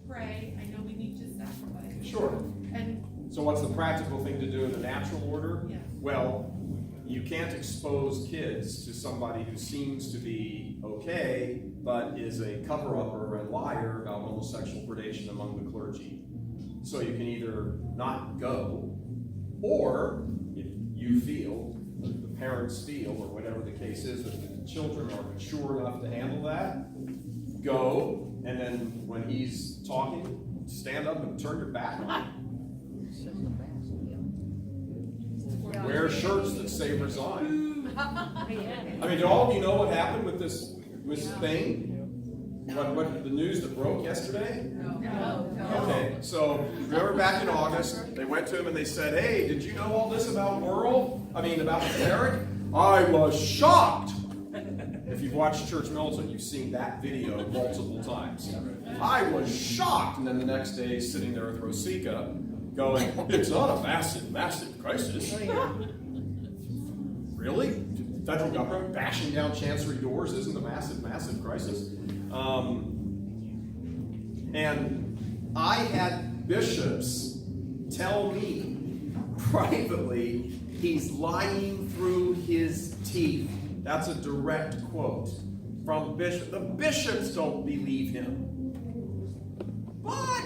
pray. I know we need to sacrifice. Sure. And So what's the practical thing to do in the natural order? yes. Well, you can't expose kids to somebody who seems to be okay, but is a cover-upper and liar about homosexual predation among the clergy. So you can either not go, or if you feel, the parents feel, or whatever the case is, that the children are mature enough to handle that, go, and then when he's talking, stand up and turn your back on him. Wear shirts that say resign. I mean, do all of you know what happened with this thing? What the news that broke yesterday? No. Okay, so remember back in August, they went to him and they said, hey, did you know all this about about Eric? I was shocked. If you've watched Church Militant, you've seen that video multiple times. I was shocked. And then the next day, he's sitting there with Rosika going, it's not a massive crisis. Really? Federal government bashing down chancery doors isn't a massive crisis. And I had bishops tell me privately, he's lying through his teeth. That's a direct quote from bishop. The bishops don't believe him. But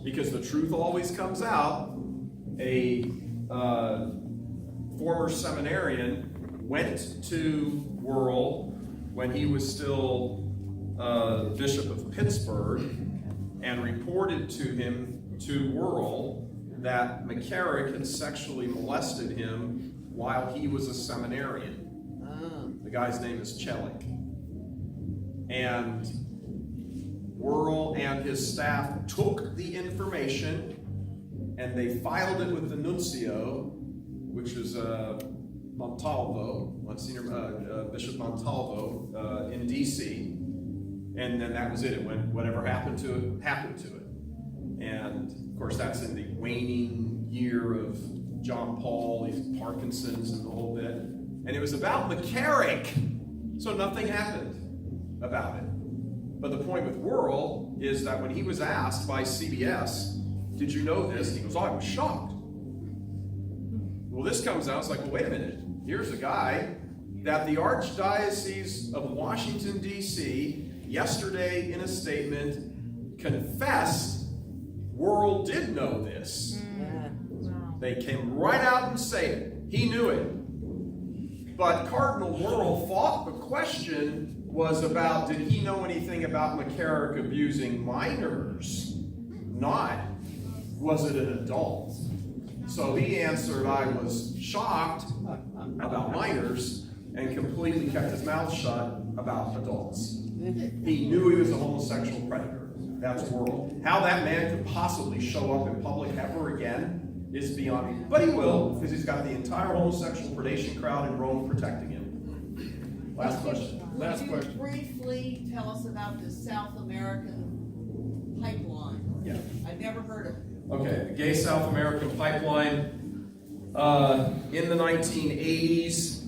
because the truth always comes out, a former seminarian went to Wuerl when he was still Bishop of Pittsburgh and reported to Wuerl that McCarrick had sexually molested him while he was a seminarian. The guy's name is Chelik. And Wuerl and his staff took the information and they filed it with the nuncio, which is Montalvo, Bishop Montalvo in D.C., and then that was it. It went, whatever happened to it, happened to it. And of course, that's in the waning year of John Paul, he's Parkinson's and the whole bit. And it was about McCarrick, so nothing happened about it. But the point with Wuerl is that when he was asked by CBS, did you know this? And he goes, oh, I was shocked. Well, this comes out, it's like, well, wait a minute. Here's a guy that the Archdiocese of Washington, D.C., yesterday in a statement confessed Wuerl did know this. They came right out and say it. He knew it. But Cardinal Wuerl thought the question was about, did he know anything about McCarrick abusing minors? Not, was it an adult? So he answered, I was shocked about minors and completely kept his mouth shut about adults. He knew he was a homosexual predator. That's Wuerl. How that man could possibly show up in public ever again is beyond me. But he will, because he's got the entire homosexual predation crowd in Rome protecting him. Last question. Could you briefly tell us about the South American pipeline? Yeah. I've never heard of it. Okay, the Gay South American Pipeline. In the 1980s,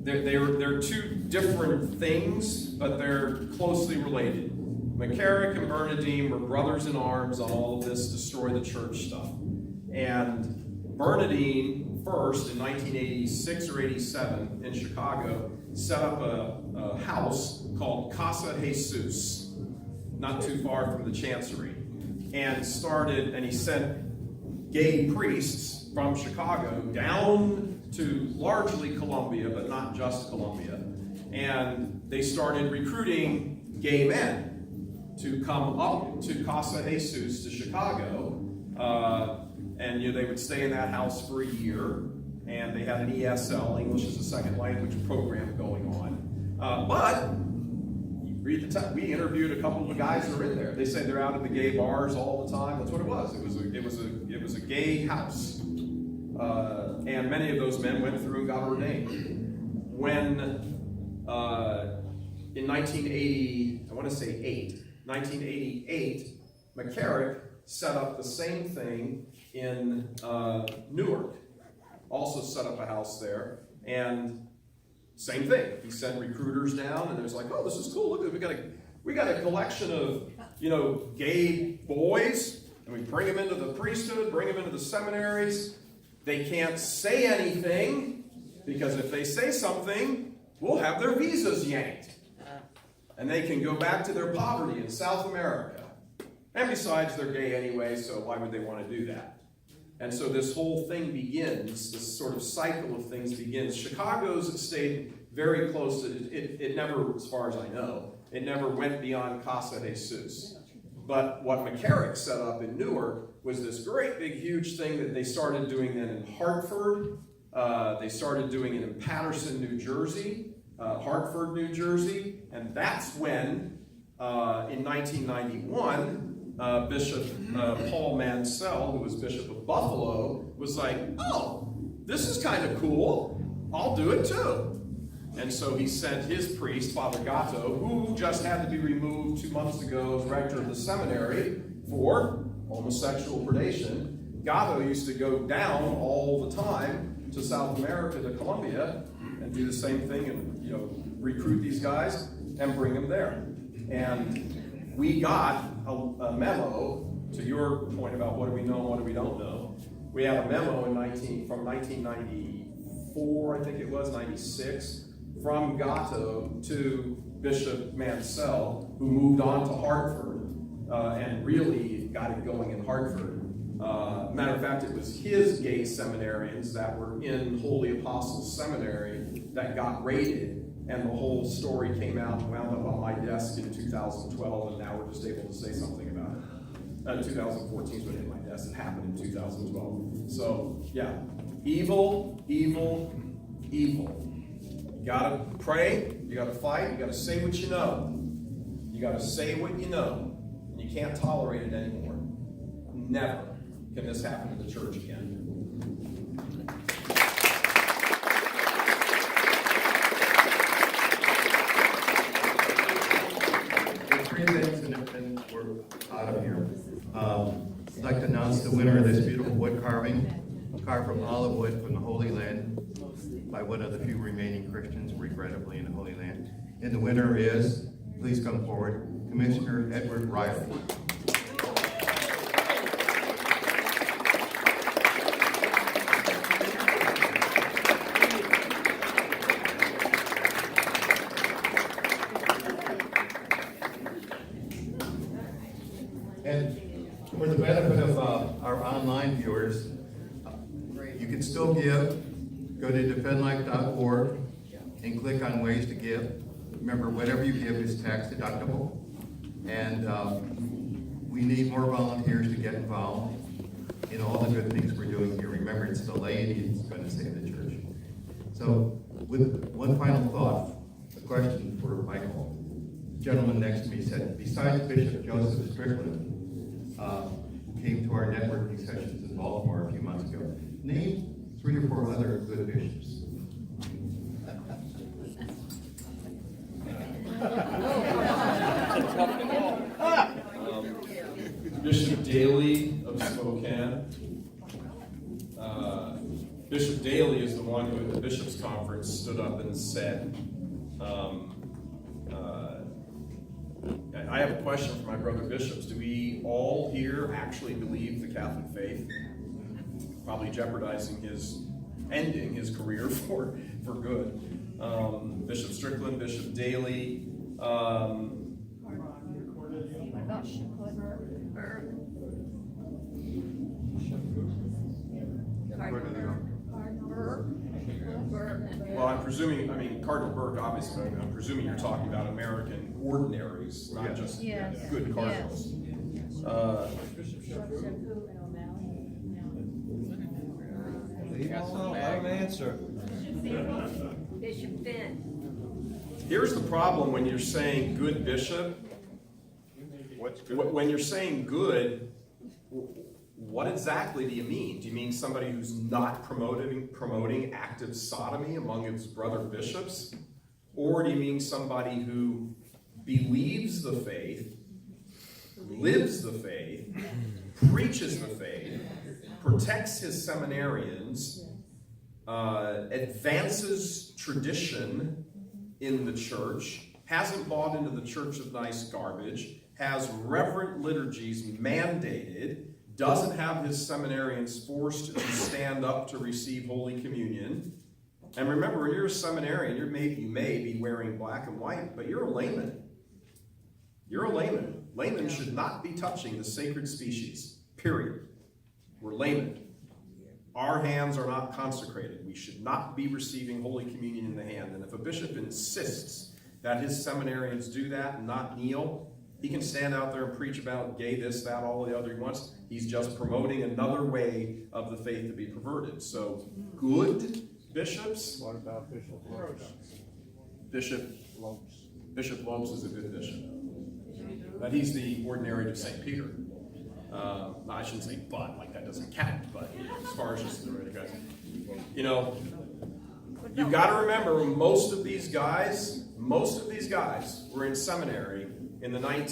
they're two different things, but they're closely related. McCarrick and Bernardine were brothers in arms on all of this destroy the church stuff. And Bernardine first, in 1986 or 87, in Chicago, set up a house called Casa Jesus, not too far from the Chancery, and he sent gay priests from Chicago down to largely Colombia, but not just Colombia, and they started recruiting gay men to come up to Casa Jesus to Chicago, and they would stay in that house for a year, and they had an ESL, English as a Second Language program going on. But read the we interviewed a couple of the guys that were in there. They said they're out at the gay bars all the time. That's what it was. It was a gay house, and many of those men went through and got ordained. When in 1988, McCarrick set up the same thing in Newark. Also set up a house there, and same thing. He sent recruiters down, and it was like, oh, this is cool. Look, we got We got a collection of, gay boys, and we bring them into the priesthood, bring them into the seminaries. They can't say anything, because if they say something, we'll have their visas yanked. And they can go back to their poverty in South America. And besides, they're gay anyway, so why would they want to do that? And so this whole thing begins, this sort of cycle of things begins. Chicago's stayed very close to it. It never, as far as I know, it never went beyond Casa Jesus. But what McCarrick set up in Newark was this great big huge thing that they started doing then in Hartford. They started doing it in Paterson, New Jersey, Hartford, New Jersey, and that's when, in 1991, Bishop Paul Mansell, who was Bishop of Buffalo, was like, oh, this is kind of cool. I'll do it too. And so he sent his priest, Father Gatto, who just had to be removed 2 months ago as rector of the seminary for homosexual predation. Gatto used to go down all the time to South America, to Colombia, and do the same thing and, recruit these guys and bring them there. And we got a memo, to your point about what do we know and what do we don't know. We had a memo from 1994, I think it was, 96, from Gatto to Bishop Mansell, who moved on to Hartford and really got it going in Hartford. Matter of fact, it was his gay seminarians that were in Holy Apostles Seminary that got raided, and the whole story came out and wound up on my desk in 2012, and now we're just able to say something about it. 2014 is when it hit my desk. It happened in 2012. So, yeah, evil, evil, evil. You gotta pray, you gotta fight, you gotta say what you know. You gotta say what you know, and you can't tolerate it anymore. Never can this happen to the church again. Three things, and then we're out of here. I'd like to announce the winner of this beautiful wood carving, carved from olive wood from the Holy Land by one of the few remaining Christians, regrettably, in the Holy Land. And the winner is, please come forward, Commissioner Edward Riley. And for the benefit of our online viewers, you can still give. Go to defendlife.org and click on ways to give. Remember, whatever you give is tax deductible. And we need more volunteers to get involved in all the good things we're doing here. Remember, it's the laity that's going to save the church. So, with one final thought, a question for Michael. The gentleman next to me said, besides Bishop Joseph Strickland, who came to our networking sessions in Baltimore a few months ago, name 3 or 4 other good bishops. Bishop Daly of Spokane. Bishop Daly is the one who at the Bishops' Conference stood up and said, I have a question for my brother bishops. Do we all here actually believe the Catholic faith? Probably jeopardizing ending his career for good. Bishop Strickland, Bishop Daly, well, I'm presuming, Cardinal Burke, obviously, I'm presuming you're talking about American ordinaries, not just good cardinals. He won't know how to answer. Bishop Finn. Here's the problem when you're saying good bishop. What's good? When you're saying good, what exactly do you mean? Do you mean somebody who's not promoting active sodomy among his brother bishops? Or do you mean somebody who believes the faith, lives the faith, preaches the faith, protects his seminarians, advances tradition in the church, hasn't bought into the Church of Nice garbage, has reverent liturgies mandated, doesn't have his seminarians forced to stand up to receive Holy Communion. And remember, when you're a seminarian, you may be wearing black and white, but you're a layman. You're a layman. Laymen should not be touching the sacred species, period. We're laymen. Our hands are not consecrated. We should not be receiving Holy Communion in the hand. And if a bishop insists that his seminarians do that and not kneel, he can stand out there and preach about gay this, that, all the other he wants. He's just promoting another way of the faith to be perverted. So, good bishops. What about Bishop Lopes? Bishop Lopes is a good bishop. But he's the ordinary of St. Peter. I shouldn't say but, like that doesn't count, but as far as just the right guys. You know, you've got to remember most of these guys were in seminary in the late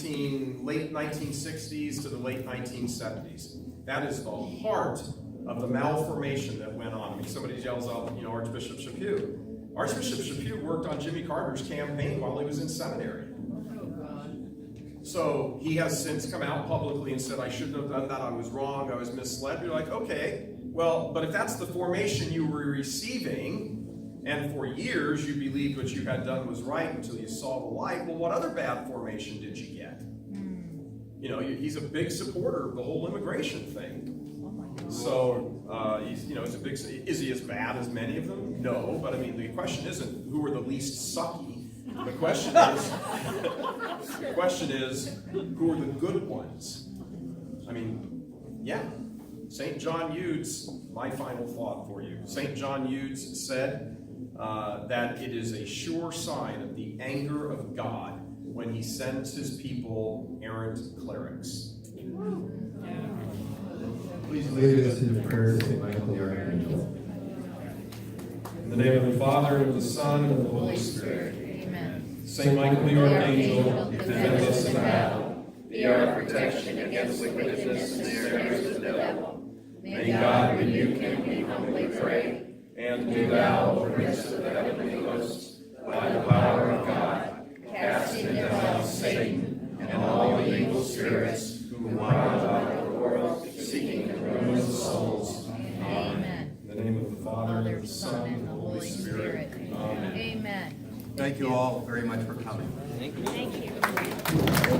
1960s to the late 1970s. That is the heart of the malformation that went on. I mean, somebody yells out, you know, Archbishop Chaput. Archbishop Chaput worked on Jimmy Carter's campaign while he was in seminary. So he has since come out publicly and said, I shouldn't have done that, I was wrong, I was misled. You're like, okay, well, but if that's the formation you were receiving, and for years you believed what you had done was right until you saw the light, well, what other bad formation did you get? You know, he's a big supporter of the whole immigration thing. So, he's a big, is he as bad as many of them? No, but I mean, the question isn't who are the least sucky. The question is, who are the good ones? I mean, yeah. St. John Eudes, my final thought for you. St. John Eudes said that it is a sure sign of the anger of God when he sends his people errant clerics. Please lead us in prayer, St. Michael the Archangel. In the name of the Father, and of the Son, and of the Holy Spirit. Saint Michael the Archangel, defend us in battle. Be our protection against the wickedness and snares of the devil. May God rebuke him, we humbly pray. and do thou, O Prince of the heavenly hosts, by the power of God, cast into hell Satan and all the evil spirits who wander about the world, seeking the ruin of the souls. Amen. In the name of the Father, and the Son, and the Holy Spirit. Amen. Amen. Thank you all very much for coming. Thank you.